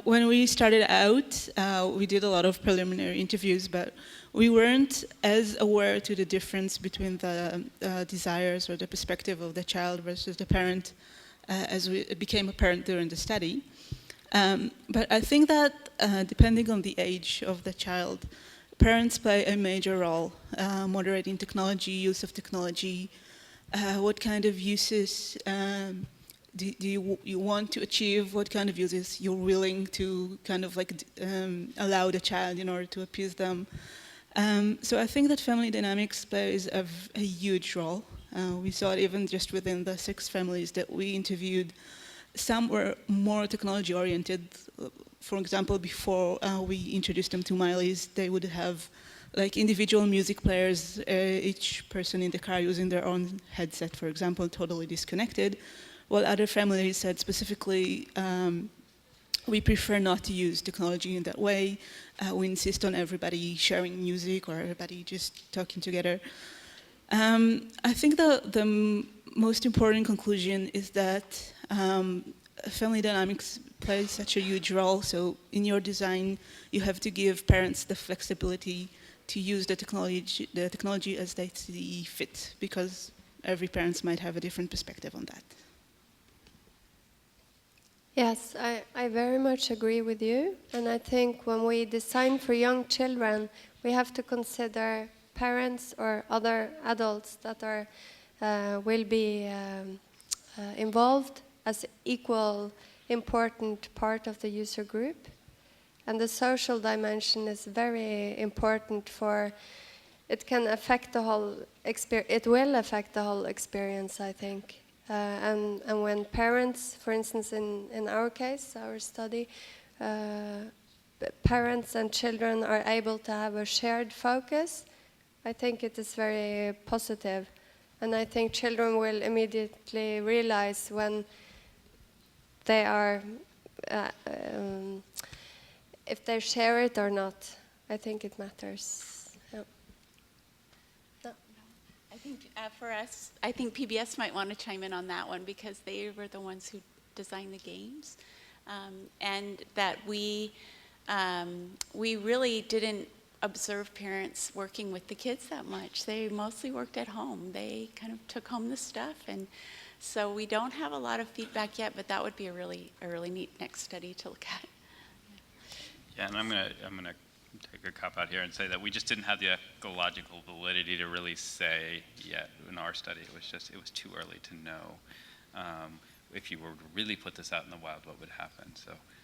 When we started out, we did a lot of preliminary interviews, but we weren't as aware to the difference between the desires or the perspective of the child versus the parent as it became apparent during the study. But I think that depending on the age of the child, parents play a major role, moderating technology, use of technology, what kind of uses do you want to achieve, what kind of uses you're willing to kind of like allow the child in order to appease them. So I think that family dynamics plays a huge role. We saw it even just within the 6 families that we interviewed. Some were more technology oriented. For example, before we introduced them to Miley's, they would have like individual music players, each person in the car using their own headset, for example, totally disconnected. While other families said specifically, we prefer not to use technology in that way. We insist on everybody sharing music or everybody just talking together. I think the most important conclusion is that family dynamics plays such a huge role. So in your design, you have to give parents the flexibility to use the technology as they see fit, because every parent might have a different perspective on that. Yes, I very much agree with you. And I think when we design for young children, we have to consider parents or other adults that are will be involved as equal important part of the user group. And the social dimension is very important for, it can affect the whole experience, it will affect the whole experience, I think. And when parents, for instance, in our case, our study, parents and children are able to have a shared focus, I think it is very positive. And I think children will immediately realize when they are, if they share it or not. I think it matters. I think for us, I think PBS might want to chime in on that one, because they were the ones who designed the games, and that we really didn't observe parents working with the kids that much. They mostly worked at home. They kind of took home the stuff, and so we don't have a lot of feedback yet. But that would be a really neat next study to look at. Yeah, and I'm gonna take a cop out here and say that we just didn't have the ecological validity to really say yet in our study. It was too early to know if you were to really put this out in the wild, what would happen. So